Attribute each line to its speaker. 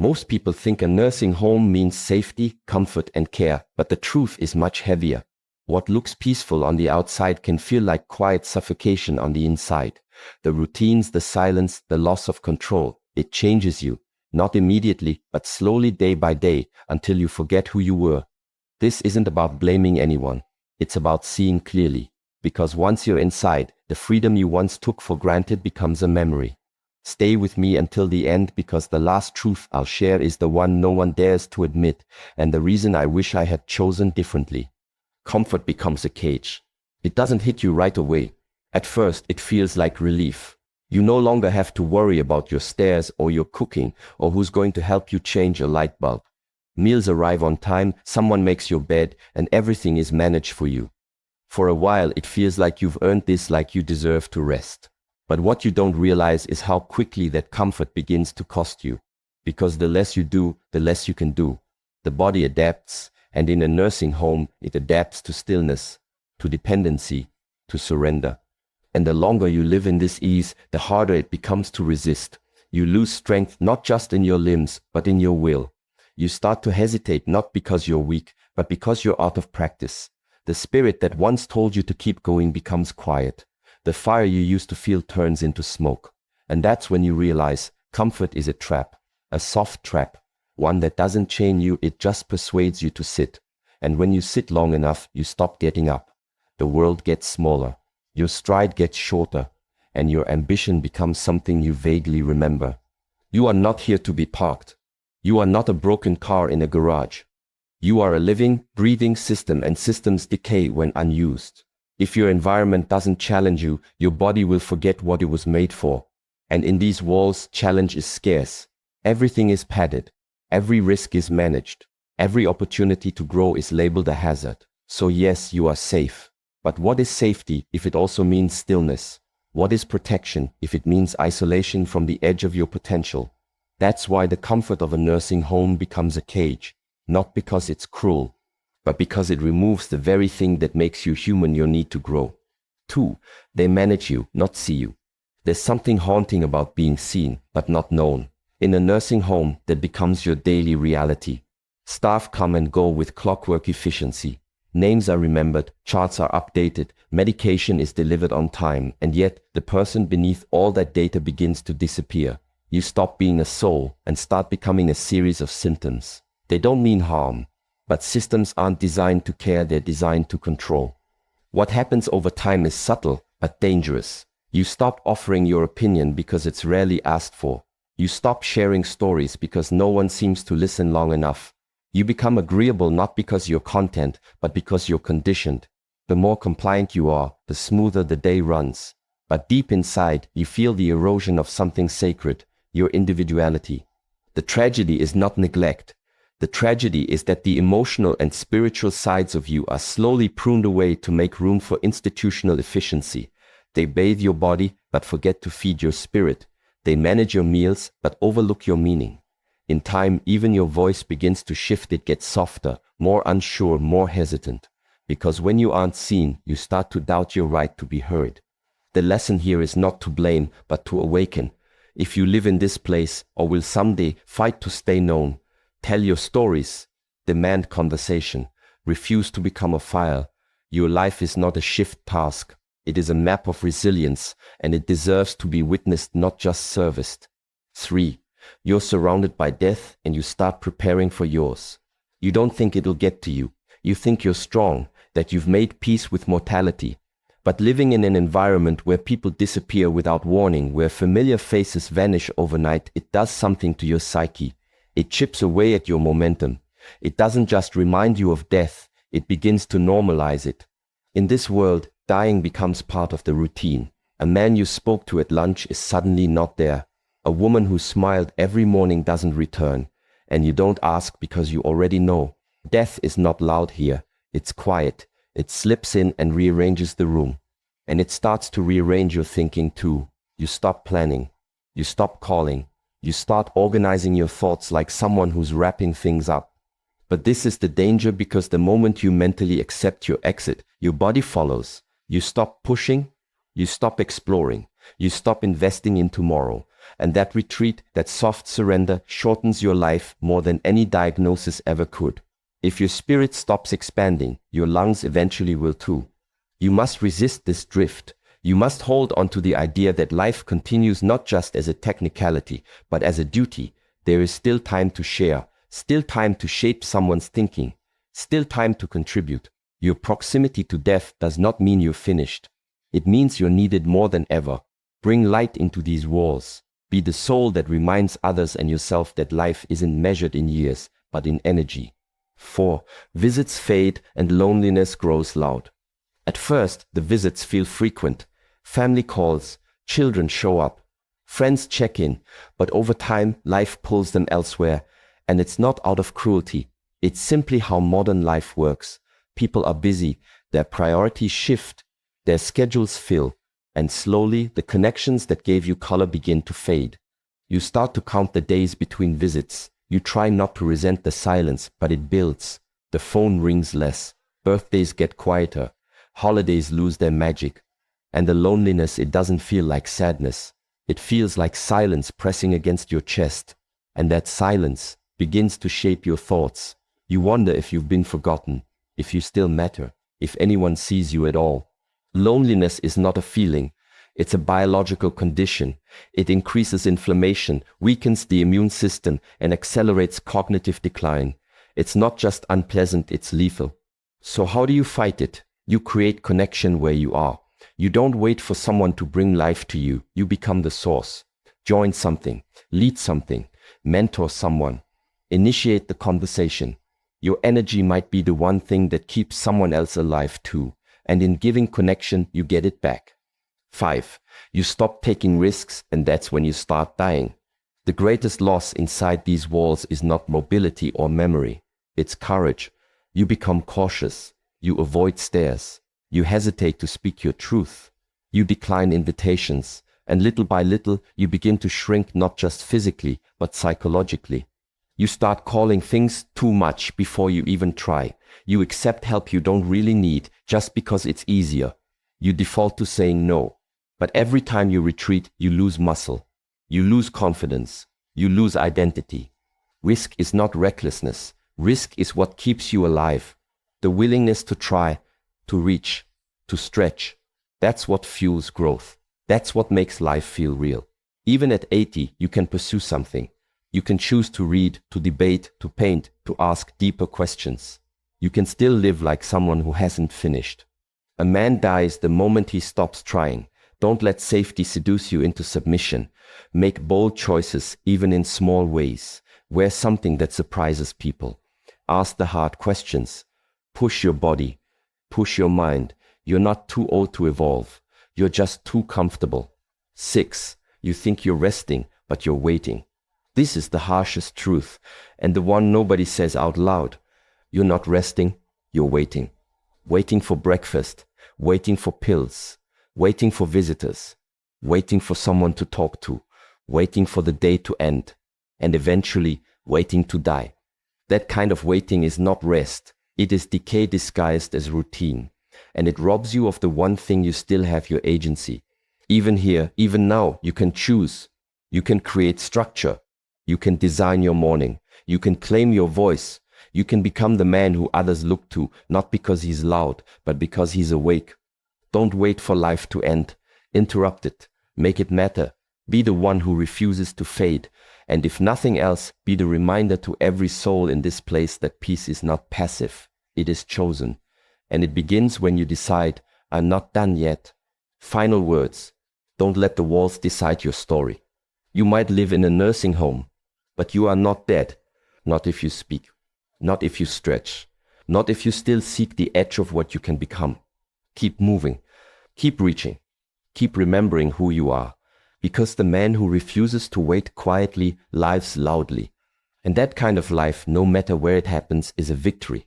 Speaker 1: Most people think a nursing home means safety, comfort, and care, but the truth is much heavier. What looks peaceful on the outside can feel like quiet suffocation on the inside. The routines, the silence, the loss of control, it changes you. Not immediately, but slowly day by day, until you forget who you were. This isn't about blaming anyone. It's about seeing clearly. Because once you're inside, the freedom you once took for granted becomes a memory. Stay with me until the end, because the last truth I'll share is the one no one dares to admit, and the reason I wish I had chosen differently. Comfort becomes a cage. It doesn't hit you right away. At first, it feels like relief. You no longer have to worry about your stairs or your cooking or who's going to help you change a light bulb. Meals arrive on time, someone makes your bed, and everything is managed for you. For a while, it feels like you've earned this, like you deserve to rest. But what you don't realize is how quickly that comfort begins to cost you. Because the less you do, the less you can do. The body adapts, and in a nursing home, it adapts to stillness, to dependency, to surrender. And the longer you live in this ease, the harder it becomes to resist. You lose strength not just in your limbs, but in your will. You start to hesitate not because you're weak, but because you're out of practice. The spirit that once told you to keep going becomes quiet. The fire you used to feel turns into smoke. And that's when you realize comfort is a trap, a soft trap, one that doesn't chain you, it just persuades you to sit. And when you sit long enough, you stop getting up. The world gets smaller, your stride gets shorter, and your ambition becomes something you vaguely remember. You are not here to be parked. You are not a broken car in a garage. You are a living, breathing system, and systems decay when unused. If your environment doesn't challenge you, your body will forget what it was made for. And in these walls, challenge is scarce. Everything is padded. Every risk is managed. Every opportunity to grow is labeled a hazard. So yes, you are safe. But what is safety if it also means stillness? What is protection if it means isolation from the edge of your potential? That's why the comfort of a nursing home becomes a cage. Not because it's cruel, but because it removes the very thing that makes you human, your need to grow. 2, they manage you, not see you. There's something haunting about being seen, but not known. In a nursing home, that becomes your daily reality. Staff come and go with clockwork efficiency. Names are remembered, charts are updated, medication is delivered on time, and yet the person beneath all that data begins to disappear. You stop being a soul and start becoming a series of symptoms. They don't mean harm, but systems aren't designed to care, they're designed to control. What happens over time is subtle, but dangerous. You stop offering your opinion because it's rarely asked for. You stop sharing stories because no one seems to listen long enough. You become agreeable not because you're content, but because you're conditioned. The more compliant you are, the smoother the day runs. But deep inside, you feel the erosion of something sacred, your individuality. The tragedy is not neglect. The tragedy is that the emotional and spiritual sides of you are slowly pruned away to make room for institutional efficiency. They bathe your body, but forget to feed your spirit. They manage your meals, but overlook your meaning. In time, even your voice begins to shift. It gets softer, more unsure, more hesitant. Because when you aren't seen, you start to doubt your right to be heard. The lesson here is not to blame, but to awaken. If you live in this place, or will someday fight to stay known, tell your stories, demand conversation, refuse to become a file. Your life is not a shift task. It is a map of resilience, and it deserves to be witnessed, not just serviced. 3. You're surrounded by death, and you start preparing for yours. You don't think it'll get to you. You think you're strong, that you've made peace with mortality. But living in an environment where people disappear without warning, where familiar faces vanish overnight, it does something to your psyche. It chips away at your momentum. It doesn't just remind you of death, it begins to normalize it. In this world, dying becomes part of the routine. A man you spoke to at lunch is suddenly not there. A woman who smiled every morning doesn't return. And you don't ask because you already know. Death is not loud here. It's quiet. It slips in and rearranges the room. And it starts to rearrange your thinking too. You stop planning. You stop calling. You start organizing your thoughts like someone who's wrapping things up. But this is the danger, because the moment you mentally accept your exit, your body follows. You stop pushing. You stop exploring. You stop investing in tomorrow. And that retreat, that soft surrender, shortens your life more than any diagnosis ever could. If your spirit stops expanding, your lungs eventually will too. You must resist this drift. You must hold on to the idea that life continues not just as a technicality, but as a duty. There is still time to share, still time to shape someone's thinking, still time to contribute. Your proximity to death does not mean you're finished. It means you're needed more than ever. Bring light into these walls. Be the soul that reminds others and yourself that life isn't measured in years, but in energy. 4. Visits fade and loneliness grows loud. At first, the visits feel frequent. Family calls, children show up, friends check in, but over time, life pulls them elsewhere. And it's not out of cruelty. It's simply how modern life works. People are busy, their priorities shift, their schedules fill, and slowly the connections that gave you color begin to fade. You start to count the days between visits. You try not to resent the silence, but it builds. The phone rings less, birthdays get quieter, holidays lose their magic. And the loneliness, it doesn't feel like sadness. It feels like silence pressing against your chest. And that silence begins to shape your thoughts. You wonder if you've been forgotten, if you still matter, if anyone sees you at all. Loneliness is not a feeling. It's a biological condition. It increases inflammation, weakens the immune system, and accelerates cognitive decline. It's not just unpleasant, it's lethal. So how do you fight it? You create connection where you are. You don't wait for someone to bring life to you. You become the source. Join something, lead something, mentor someone, initiate the conversation. Your energy might be the one thing that keeps someone else alive too. And in giving connection, you get it back. 5. You stop taking risks, and that's when you start dying. The greatest loss inside these walls is not mobility or memory. It's courage. You become cautious. You avoid stares. You hesitate to speak your truth. You decline invitations. And little by little, you begin to shrink not just physically, but psychologically. You start calling things too much before you even try. You accept help you don't really need just because it's easier. You default to saying no. But every time you retreat, you lose muscle. You lose confidence. You lose identity. Risk is not recklessness. Risk is what keeps you alive. The willingness to try, to reach, to stretch. That's what fuels growth. That's what makes life feel real. Even at 80, you can pursue something. You can choose to read, to debate, to paint, to ask deeper questions. You can still live like someone who hasn't finished. A man dies the moment he stops trying. Don't let safety seduce you into submission. Make bold choices, even in small ways. Wear something that surprises people. Ask the hard questions. Push your body. Push your mind. You're not too old to evolve. You're just too comfortable. 6. You think you're resting, but you're waiting. This is the harshest truth, and the one nobody says out loud. You're not resting, you're waiting. Waiting for breakfast, waiting for pills, waiting for visitors, waiting for someone to talk to, waiting for the day to end, and eventually waiting to die. That kind of waiting is not rest. It is decay disguised as routine, and it robs you of the one thing you still have: your agency. Even here, even now, you can choose. You can create structure. You can design your morning. You can claim your voice. You can become the man who others look to, not because he's loud, but because he's awake. Don't wait for life to end. Interrupt it. Make it matter. Be the one who refuses to fade. And if nothing else, be the reminder to every soul in this place that peace is not passive. It is chosen. And it begins when you decide, I'm not done yet. Final words. Don't let the walls decide your story. You might live in a nursing home, but you are not dead. Not if you speak. Not if you stretch. Not if you still seek the edge of what you can become. Keep moving. Keep reaching. Keep remembering who you are. Because the man who refuses to wait quietly lives loudly. And that kind of life, no matter where it happens, is a victory.